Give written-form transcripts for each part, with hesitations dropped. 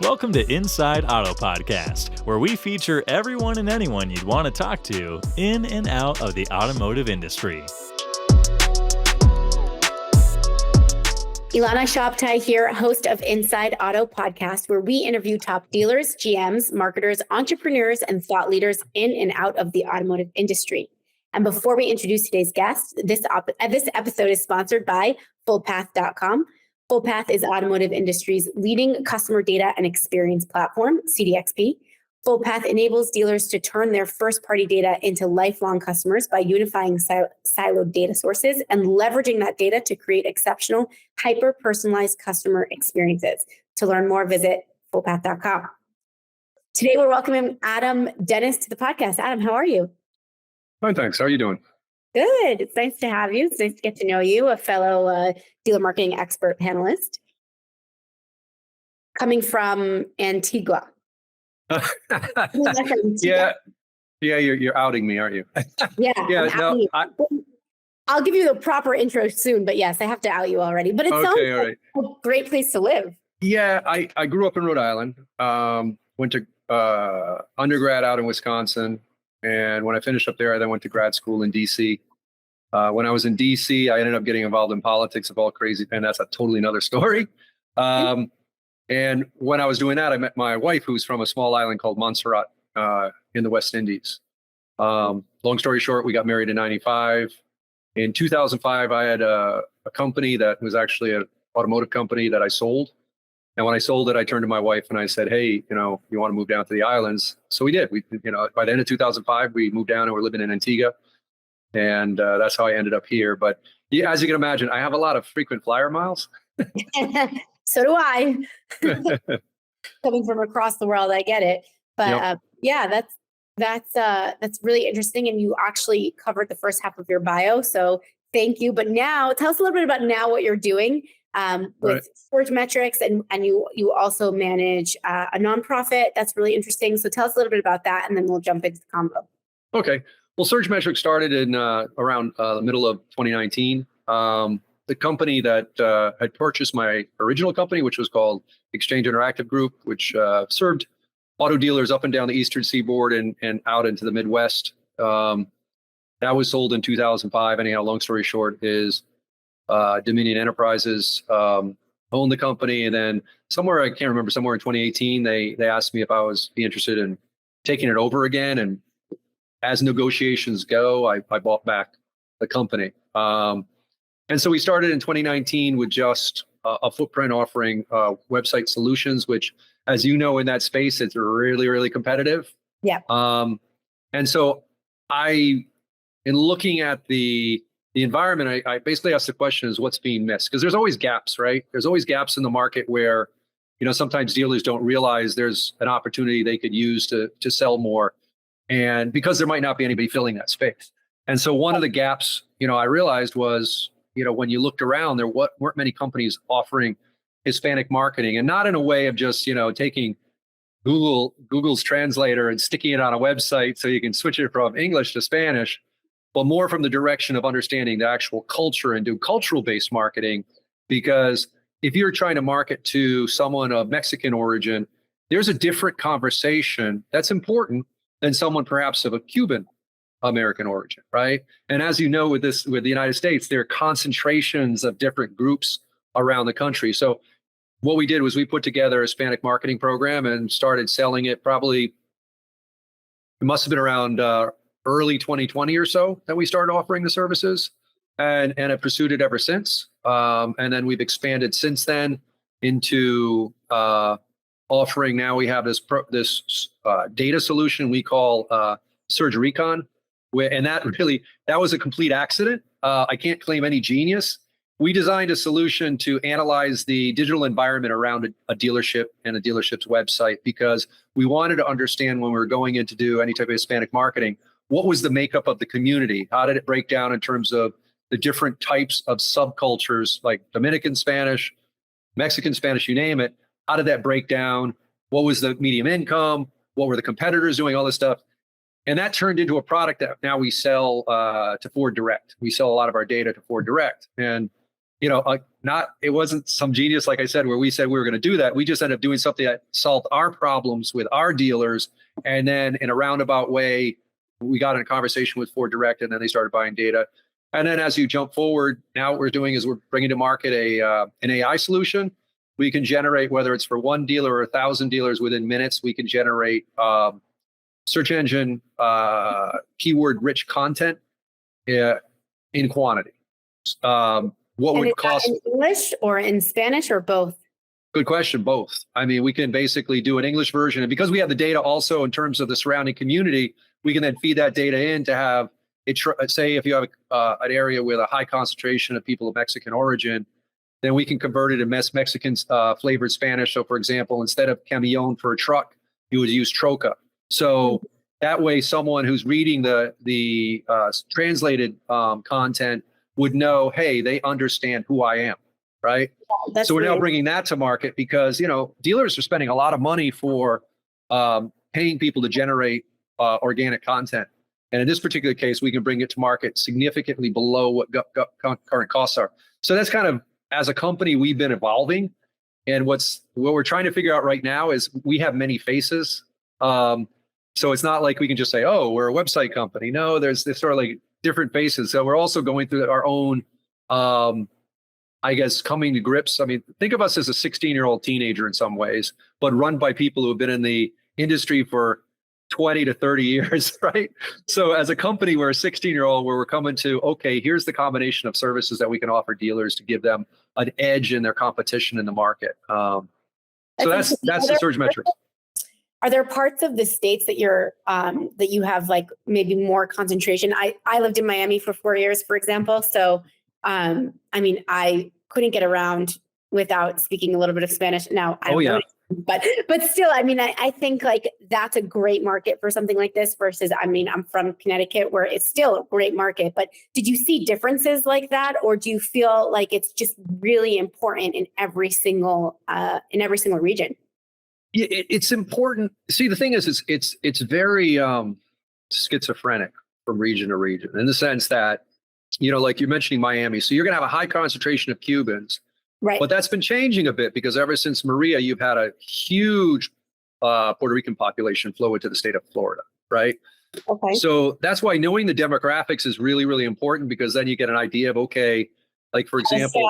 Welcome to Inside Auto Podcast, where we feature everyone and anyone you'd want to talk to in and out of the automotive industry. Ilana Shabtai here, host of Inside Auto Podcast, where we interview top dealers, GMs, marketers, entrepreneurs, and thought leaders in and out of the automotive industry. And before we introduce today's guest, this episode is sponsored by FullPath.com. FullPath is automotive industry's leading customer data and experience platform, CDXP. FullPath enables dealers to turn their first-party data into lifelong customers by unifying siloed data sources and leveraging that data to create exceptional, hyper-personalized customer experiences. To learn more, visit FullPath.com. Today, we're welcoming Adam Dennis to the podcast. Adam, how are you? Fine, thanks. How are you doing? Good. It's nice to have you. It's nice to get to know you, a fellow dealer marketing expert panelist. Coming from Antigua. Yeah, you're outing me, aren't you? Yeah. I'll give you the proper intro soon, but yes, I have to out you already. But it sounds like a great place to live. Yeah, I grew up in Rhode Island. Went to undergrad out in Wisconsin. And when I finished up there, I then went to grad school in DC. When I was in DC, I ended up getting involved in politics of all crazy, and that's a totally another story. And when I was doing that, I met my wife, who's from a small island called Montserrat in the West Indies. Long story short, we got married in 95. In 2005, I had a company that was actually an automotive company that I sold. And when I sold it, I turned to my wife and I said, hey, you want to move down to the islands? So we did. By the end of 2005, we moved down and we're living in Antigua. And that's how I ended up here. But yeah, as you can imagine, I have a lot of frequent flyer miles. So do I. Coming from across the world, I get it. But yep. That's really interesting. And you actually covered the first half of your bio. So thank you. But now tell us a little bit about what you're doing. With SurgeMetrix, and you also manage a nonprofit. That's really interesting. So tell us a little bit about that, and then we'll jump into the combo. Okay. Well, SurgeMetrix started in around the middle of 2019. The company that had purchased my original company, which was called Exchange Interactive Group, which served auto dealers up and down the Eastern Seaboard and out into the Midwest. That was sold in 2005. Anyhow, long story short is Dominion Enterprises owned the company, and then somewhere in 2018, they asked me if I was interested in taking it over again. And as negotiations go, I bought back the company. And so we started in 2019 with just a footprint offering website solutions, which, as you know, in that space, it's really, really competitive. Yeah. And so in looking at the environment, I basically asked the question is what's being missed? Because there's always gaps, right? There's always gaps in the market where, sometimes dealers don't realize there's an opportunity they could use to sell more. And because there might not be anybody filling that space. And so one of the gaps, I realized was, when you looked around, there weren't many companies offering Hispanic marketing, and not in a way of just, taking Google's translator and sticking it on a website so you can switch it from English to Spanish, but more from the direction of understanding the actual culture and do cultural-based marketing. Because if you're trying to market to someone of Mexican origin, there's a different conversation that's important than someone perhaps of a Cuban American origin, right? And as you know, with the United States, there are concentrations of different groups around the country. So what we did was we put together a Hispanic marketing program and started selling it. Probably it must have been around early 2020 or so that we started offering the services, and have pursued it ever since. And then we've expanded since then into offering. Now we have this data solution we call SurgeRecon, and that was a complete accident. I can't claim any genius. We designed a solution to analyze the digital environment around a dealership and a dealership's website, because we wanted to understand when we were going in to do any type of Hispanic marketing, what was the makeup of the community? How did it break down in terms of the different types of subcultures, like Dominican Spanish, Mexican Spanish, you name it? How did that break down? What was the medium income? What were the competitors doing? All this stuff. And that turned into a product that now we sell to Ford Direct. We sell a lot of our data to Ford Direct. And it wasn't some genius, like I said, where we said we were going to do that. We just ended up doing something that solved our problems with our dealers. And then in a roundabout way, we got in a conversation with Ford Direct, and then they started buying data. And then as you jump forward, now what we're doing is we're bringing to market an AI solution. We can generate, whether it's for one dealer or 1,000 dealers, within minutes, we can generate search engine keyword rich content in quantity. What And would is cost that in English or in Spanish or both? Good question. Both. I mean, we can basically do an English version, and because we have the data also in terms of the surrounding community, we can then feed that data in to have it. Say if you have an area with a high concentration of people of Mexican origin, then we can convert it in Mexican flavored Spanish. So, for example, instead of camión for a truck, you would use troca. So that way, someone who's reading the translated content would know, hey, they understand who I am, right? That's so we're now weird. bringing that to market because, dealers are spending a lot of money for paying people to generate organic content. And in this particular case, we can bring it to market significantly below what current costs are. So that's kind of, as a company, we've been evolving. And what we're trying to figure out right now is we have many faces. So it's not like we can just say, oh, we're a website company. No, there's sort of like different faces. So we're also going through our own, I guess, coming to grips. I mean, think of us as a 16-year-old teenager in some ways, but run by people who have been in the industry for 20 to 30 years, right? So as a company, we're a 16-year-old where we're coming to, okay, here's the combination of services that we can offer dealers to give them an edge in their competition in the market. So that's the SurgeMetrix. Are there parts of the states that you're that you have like maybe more concentration? I lived in Miami for 4 years, for example. So I mean, I couldn't get around without speaking a little bit of Spanish. Now I don't know, but still, I mean, I think like that's a great market for something like this versus, I mean, I'm from Connecticut where it's still a great market, but did you see differences like that? Or do you feel like it's just really important in every single region? Yeah, it's important. See, the thing is, it's very schizophrenic from region to region in the sense that, like you're mentioning Miami. So you're going to have a high concentration of Cubans, right? But that's been changing a bit because ever since Maria, you've had a huge Puerto Rican population flow into the state of Florida, right? Okay. So that's why knowing the demographics is really, really important because then you get an idea of, okay, like for example,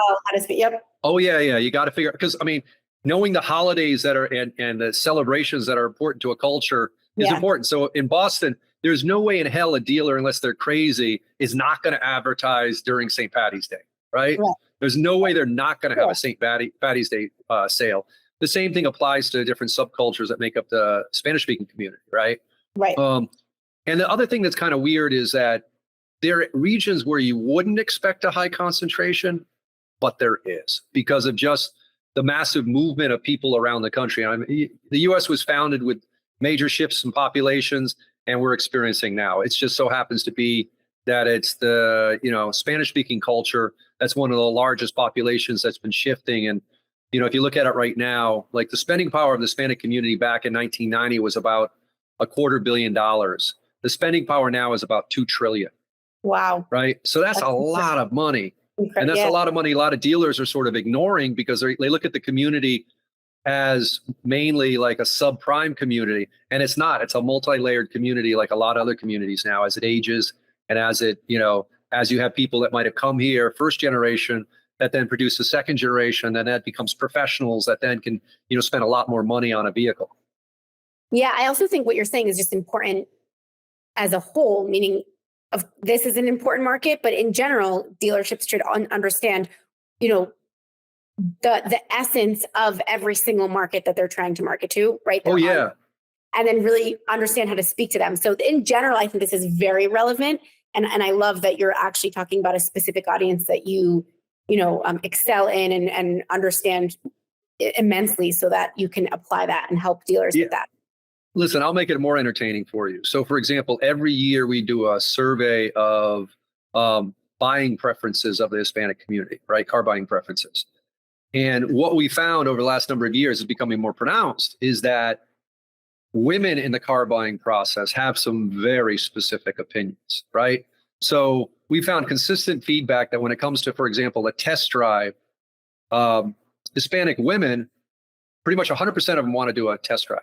yep. Oh yeah. You got to figure because I mean, knowing the holidays that are and the celebrations that are important to a culture is important. So in Boston, there's no way in hell a dealer, unless they're crazy, is not going to advertise during St. Patty's Day, right? There's no way they're not going to have a St. Patty's Day sale. The same thing applies to different subcultures that make up the Spanish-speaking community, right? Right. And the other thing that's kind of weird is that there are regions where you wouldn't expect a high concentration, but there is because of just the massive movement of people around the country. I mean, the U.S. was founded with major shifts in populations, and we're experiencing now. It just so happens to be that it's the Spanish-speaking culture that's one of the largest populations that's been shifting. And if you look at it right now, like the spending power of the Hispanic community back in 1990 was about $250 million. The spending power now is about $2 trillion. Wow. Right. So that's a lot of money. And that's a lot of money a lot of dealers are sort of ignoring because they look at the community as mainly like a subprime community. And it's not. It's a multi-layered community like a lot of other communities now as it ages and as it, as you have people that might have come here first generation that then produce a second generation, and that becomes professionals that then can, spend a lot more money on a vehicle. Yeah, I also think what you're saying is just important as a whole, meaning this is an important market, but in general, dealerships should understand, the essence of every single market that they're trying to market to, right? And then really understand how to speak to them. So in general, I think this is very relevant. And I love that you're actually talking about a specific audience that you excel in and understand immensely so that you can apply that and help dealers with that. Listen, I'll make it more entertaining for you. So, for example, every year we do a survey of buying preferences of the Hispanic community, right? Car buying preferences. And what we found over the last number of years is becoming more pronounced is that women in the car buying process have some very specific opinions, right? So we found consistent feedback that when it comes to, for example, a test drive, Hispanic women, pretty much 100% of them want to do a test drive.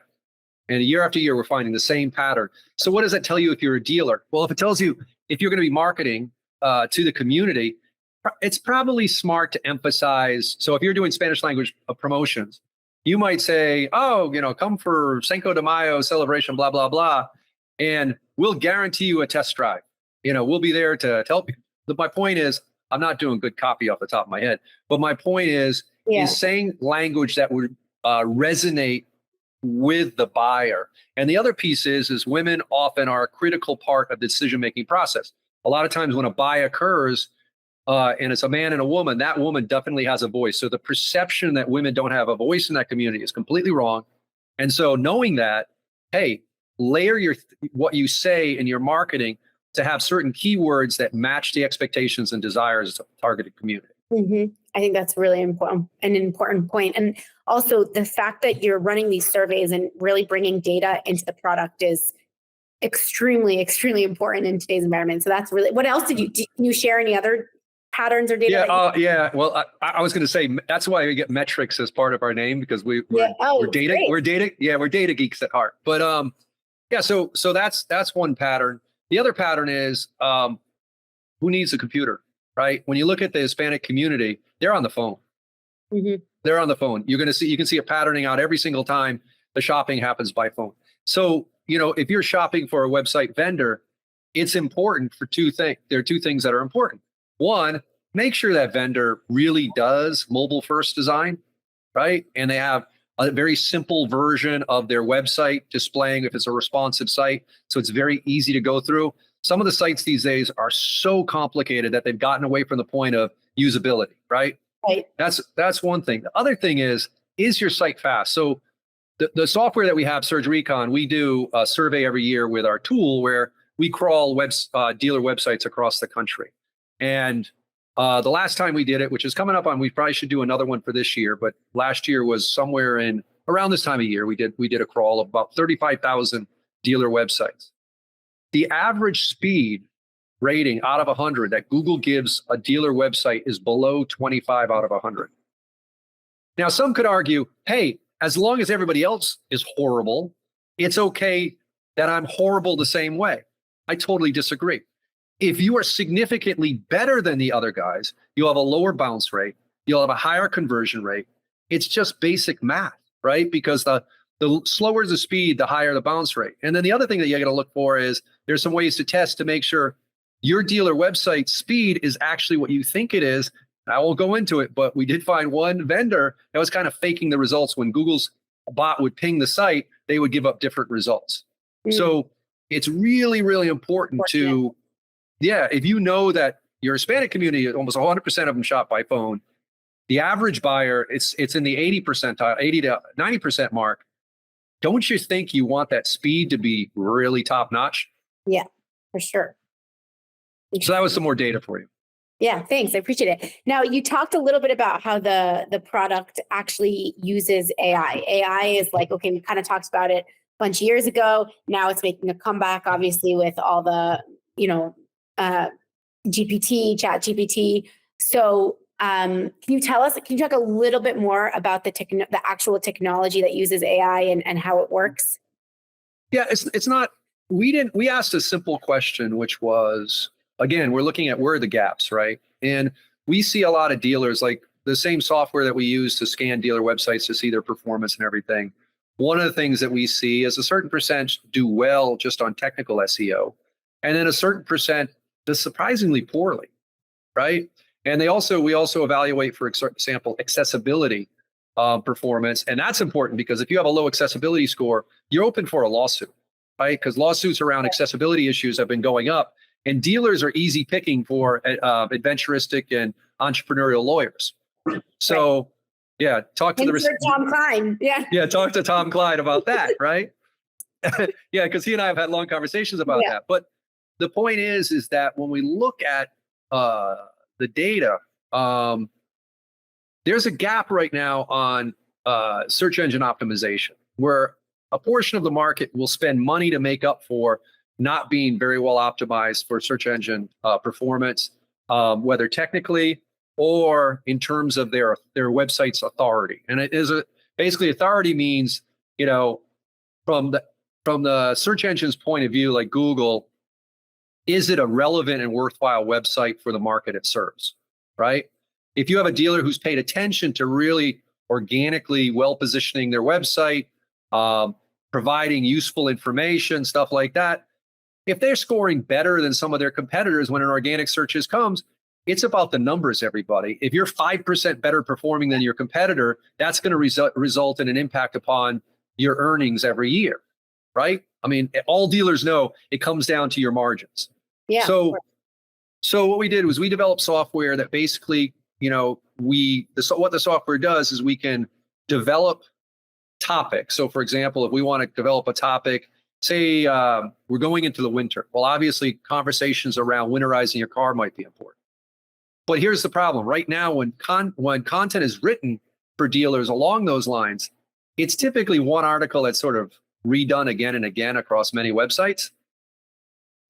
And year after year, we're finding the same pattern. So what does that tell you if you're a dealer? Well, if it tells you if you're going to be marketing to the community, it's probably smart to emphasize. So if you're doing Spanish language promotions, you might say, oh, come for Cinco de Mayo celebration, blah, blah, blah. And we'll guarantee you a test drive. We'll be there to help you. But my point is, I'm not doing good copy off the top of my head, but my point is saying language that would resonate with the buyer. And the other piece is women often are a critical part of the decision-making process. A lot of times when a buy occurs and it's a man and a woman, that woman definitely has a voice. So the perception that women don't have a voice in that community is completely wrong. And so knowing that, hey, layer what you say in your marketing to have certain keywords that match the expectations and desires of the targeted community. Mm-hmm. I think that's really important, an important point. And also the fact that you're running these surveys and really bringing data into the product is extremely, extremely important in today's environment. So that's really, what else can you share any other patterns or data? Yeah. Well, I was going to say, that's why we get metrics as part of our name, because we're data geeks at heart. But so that's one pattern. The other pattern is who needs a computer, right? When you look at the Hispanic community, they're on the phone. Mm-hmm. They're on the phone. You can see a patterning out every single time the shopping happens by phone. So, if you're shopping for a website vendor, it's important for two things. There are two things that are important. One, make sure that vendor really does mobile first design, right? And they have a very simple version of their website displaying if it's a responsive site. So it's very easy to go through. Some of the sites these days are so complicated that they've gotten away from the point of usability, right? Right. That's one thing. The other thing is your site fast? So the software that we have, SurgeRecon, we do a survey every year with our tool where we crawl dealer websites across the country. And the last time we did it, which is coming up on, we probably should do another one for this year, but last year was somewhere in around this time of year, we did a crawl of about 35,000 dealer websites. The average speed rating out of 100 that Google gives a dealer website is below 25 out of 100. Now, some could argue, hey, as long as everybody else is horrible, it's okay that I'm horrible the same way. I totally disagree. If you are significantly better than the other guys, you'll have a lower bounce rate. You'll have a higher conversion rate. It's just basic math, right? Because the slower the speed, the higher the bounce rate. And then the other thing that you got to look for is there's some ways to test to make sure your dealer website speed is actually what you think it is. I won't go into it, but we did find one vendor that was kind of faking the results. When Google's bot would ping the site, they would give up different results. So it's really, really important to, if you know that your Hispanic community, almost 100% of them shop by phone, the average buyer, it's in the 80 to 90% mark. Don't you think you want that speed to be really top notch? Yeah, for sure. So that was some more data for you. Yeah, thanks. I appreciate it. Now, you talked a little bit about how the product actually uses AI. AI is like, okay, we kind of talked about it a bunch of years ago. Now it's making a comeback, obviously, with all the, GPT, chat GPT. So can you talk a little bit more about the actual technology that uses AI and how it works? Yeah, it's not, we asked a simple question, which was, again, we're looking at where are the gaps, right? And we see a lot of dealers, like the same software that we use to scan dealer websites to see their performance and everything. One of the things that we see is a certain percent do well just on technical SEO, and then a certain percent does surprisingly poorly, right? And we also evaluate, for example, accessibility performance. And that's important because if you have a low accessibility score, you're open for a lawsuit, right? Because lawsuits around accessibility issues have been going up. And dealers are easy picking for adventuristic and entrepreneurial lawyers. So, talk to Tom Klein. Talk to Tom Klein about that, right? Because he and I have had long conversations about that. But the point is that when we look at the data, there's a gap right now on search engine optimization, where a portion of the market will spend money to make up for not being very well optimized for search engine performance, whether technically or in terms of their website's authority. And it is basically authority means, from the search engine's point of view, like Google, is it a relevant and worthwhile website for the market it serves, right? If you have a dealer who's paid attention to really organically well positioning their website, providing useful information, stuff like that, if they're scoring better than some of their competitors when an organic searches comes, it's about the numbers, everybody. If you're 5% better performing than your competitor, that's going to result in an impact upon your earnings every year, right? I mean, all dealers know it comes down to your margins. Yeah. So what we did was we developed software that basically, what the software does is we can develop topics. So for example, if we want to develop a topic, say we're going into the winter. Well, obviously conversations around winterizing your car might be important. But here's the problem. Right now, when content is written for dealers along those lines, it's typically one article that's sort of redone again and again across many websites.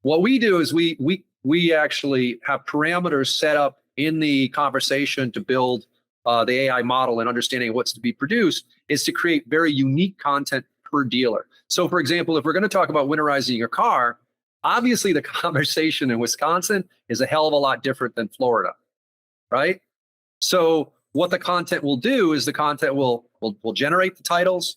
What we do is we actually have parameters set up in the conversation to build the AI model and understanding what's to be produced is to create very unique content per dealer. So for example, if we're going to talk about winterizing your car, obviously the conversation in Wisconsin is a hell of a lot different than Florida, right? So what the content will do is the content will generate the titles.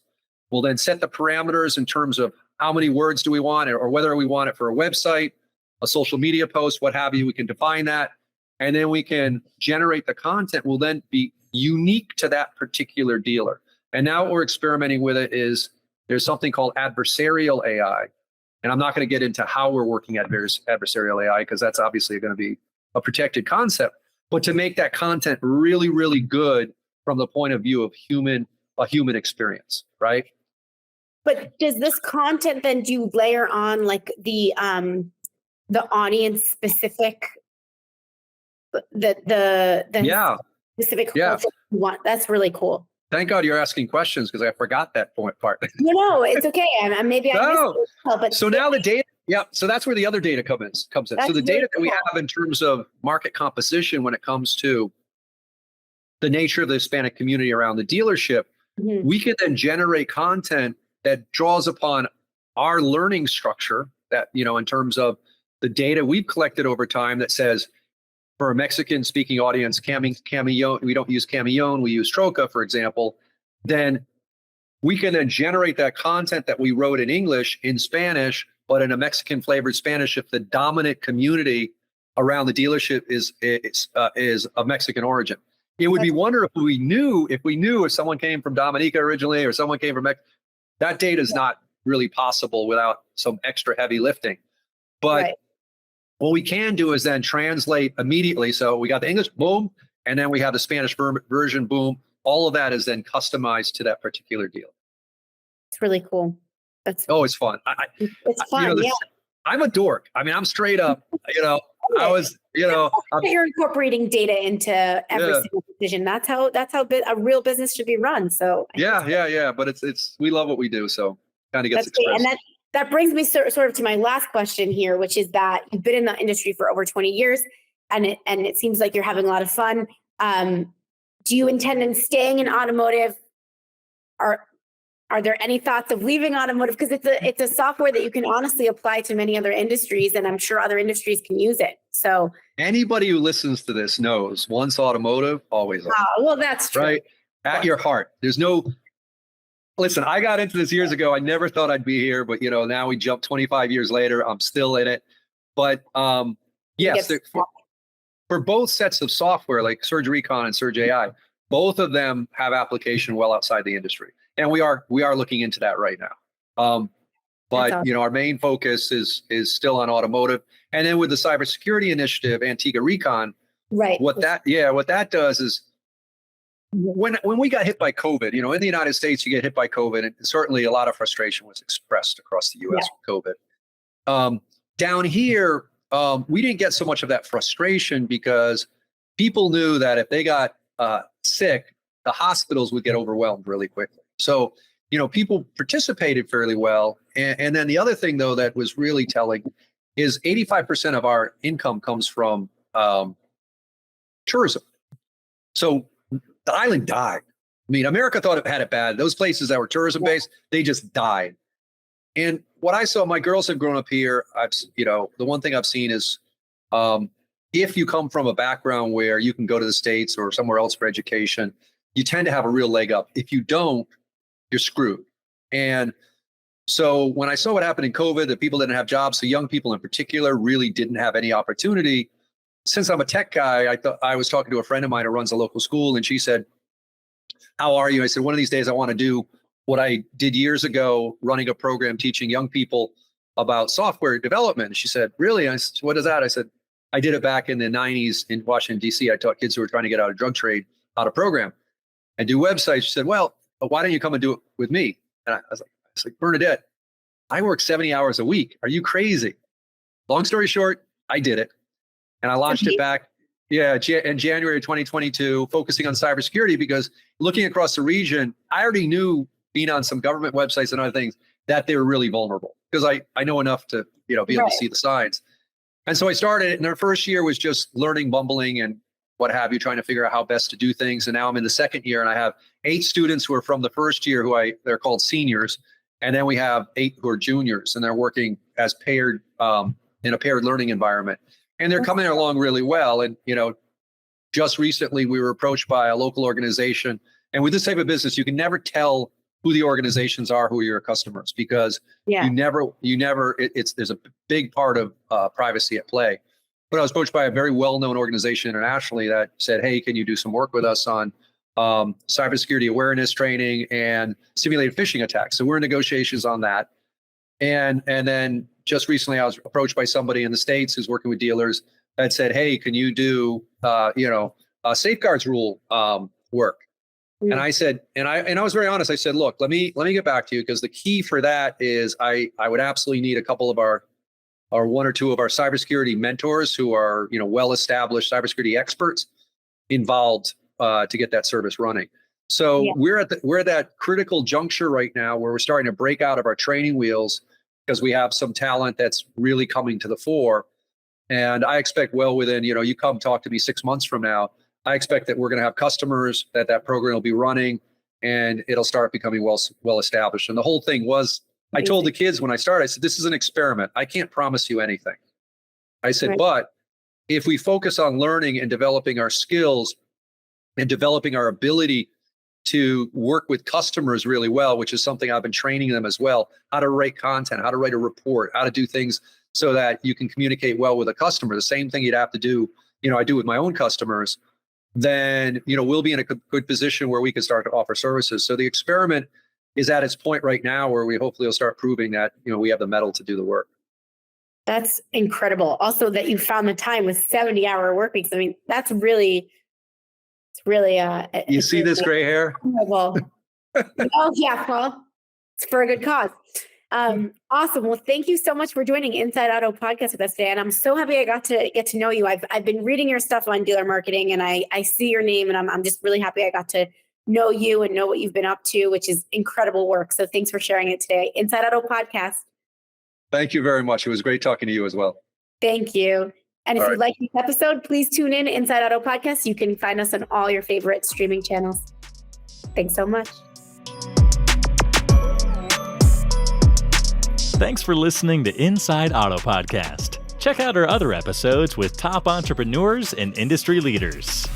We'll then set the parameters in terms of how many words do we want, or whether we want it for a website, a social media post, what have you. We can define that. And then we can generate the content will then be unique to that particular dealer. And now what we're experimenting with it is there's something called adversarial AI. And I'm not going to get into how we're working at adversarial AI because that's obviously going to be a protected concept. But to make that content really, really good from the point of view of a human experience, right? But does this content then do you layer on like the audience specific, the specific yeah. you want? That's really cool. Thank God you're asking questions because I forgot that part. No, it's okay. Maybe I missed it. But so now the data. Yeah, so that's where the other data comes in. That's so the data really that we have in terms of market composition when it comes to the nature of the Hispanic community around the dealership, we can then generate content that draws upon our learning structure that, in terms of the data we've collected over time that says, for a Mexican speaking audience, Camillon, we don't use Camillon, we use Troca, for example, then we can then generate that content that we wrote in English in Spanish, but in a Mexican flavored Spanish if the dominant community around the dealership is of Mexican origin. It would be wonderful if we knew if someone came from Dominica originally or someone came from Mexico. That data is not really possible without some extra heavy lifting. But what we can do is then translate immediately. So we got the English, boom, and then we have the Spanish version, boom. All of that is then customized to that particular deal. It's really cool. It's fun. It's fun, yeah. I'm a dork. I mean, I'm straight up, You're incorporating data into every single decision. That's how a real business should be run. So yeah. But it's we love what we do, so kind of gets expressed. And that brings me sort of to my last question here, which is that you've been in the industry for over 20 years, and it seems like you're having a lot of fun. Do you intend on staying in automotive? Are there any thoughts of leaving automotive? Because it's a software that you can honestly apply to many other industries, and I'm sure other industries can use it. So anybody who listens to this knows once automotive, always automotive. Well, that's true. Right? At your heart. Listen, I got into this years ago. I never thought I'd be here, but now we jumped 25 years later. I'm still in it. But yes, for both sets of software, like SurgeRecon and SurgeAI, both of them have application well outside the industry. And we are looking into that right now. But awesome. Our main focus is still on automotive. And then with the cybersecurity initiative, Antigua Recon, right? What that does is when we got hit by COVID, in the United States, you get hit by COVID, and certainly a lot of frustration was expressed across the U.S. with COVID. Down here, we didn't get so much of that frustration because people knew that if they got sick, the hospitals would get overwhelmed really quickly. So people participated fairly well. And then the other thing, though, that was really telling is 85% of our income comes from tourism. So the island died. I mean, America thought it had it bad. Those places that were tourism based, they just died. And what I saw, my girls have grown up here. The one thing I've seen is if you come from a background where you can go to the States or somewhere else for education, you tend to have a real leg up. If you don't, you're screwed. And so when I saw what happened in COVID, that people didn't have jobs, so young people in particular really didn't have any opportunity. Since I'm a tech guy, I was talking to a friend of mine who runs a local school, and she said, "How are you?" I said, "One of these days I want to do what I did years ago, running a program teaching young people about software development." And she said, "Really?" I said, "What is that?" I said, "I did it back in the 90s in Washington, D.C. I taught kids who were trying to get out of drug trade how to program and do websites." She said, "Well, why don't you come and do it with me?" And I was like, "Bernadette, I work 70 hours a week. Are you crazy?" Long story short, I did it. And I launched it back in January of 2022, focusing on cybersecurity, because looking across the region, I already knew, being on some government websites and other things, that they were really vulnerable, because I know enough to be able to see the signs. And so I started it, and their first year was just learning, bumbling, and what have you, trying to figure out how best to do things. And now I'm in the second year, and I have 8 students who are from the first year they're called seniors. And then we have 8 who are juniors, and they're working as paired in a paired learning environment. And they're coming along really well. And, just recently we were approached by a local organization. And with this type of business, you can never tell who the organizations are, who are your customers, because there's a big part of privacy at play. But I was approached by a very well-known organization internationally that said, "Hey, can you do some work with us on cybersecurity awareness training and simulated phishing attacks?" So we're in negotiations on that. And then just recently I was approached by somebody in the States who's working with dealers that said, "Hey, can you do safeguards rule work?" And I said, and I was very honest. I said, "Look, let me get back to you, because the key for that is I would absolutely need a couple of our 1 or 2 of our cybersecurity mentors who are well-established cybersecurity experts involved to get that service running." So we're at that critical juncture right now where we're starting to break out of our training wheels, because we have some talent that's really coming to the fore. And I expect well within, you come talk to me 6 months from now, I expect that we're going to have customers that program will be running, and it'll start becoming well established. And the whole thing was, I told the kids when I started, I said, "This is an experiment. I can't promise you anything." I said, "But if we focus on learning and developing our skills and developing our ability to work with customers really well," which is something I've been training them as well, how to write content, how to write a report, how to do things so that you can communicate well with a customer, the same thing you'd have to do, I do with my own customers, then, we'll be in a good position where we can start to offer services. So the experiment is at its point right now where we hopefully will start proving that, we have the mettle to do the work. That's incredible. Also, that you found the time with 70-hour work weeks. I mean, it's really you see this gray hair? Oh yeah, well, it's for a good cause. Awesome. Well, thank you so much for joining Inside Auto Podcast with us today. And I'm so happy I got to get to know you. I've been reading your stuff on dealer marketing, and I see your name, and I'm just really happy I got to know you and know what you've been up to, which is incredible work. So thanks for sharing it today. Inside Auto Podcast. Thank you very much. It was great talking to you as well. Thank you. And if you like this episode, please tune in Inside Auto Podcast. You can find us on all your favorite streaming channels. Thanks so much. Thanks for listening to Inside Auto Podcast. Check out our other episodes with top entrepreneurs and industry leaders.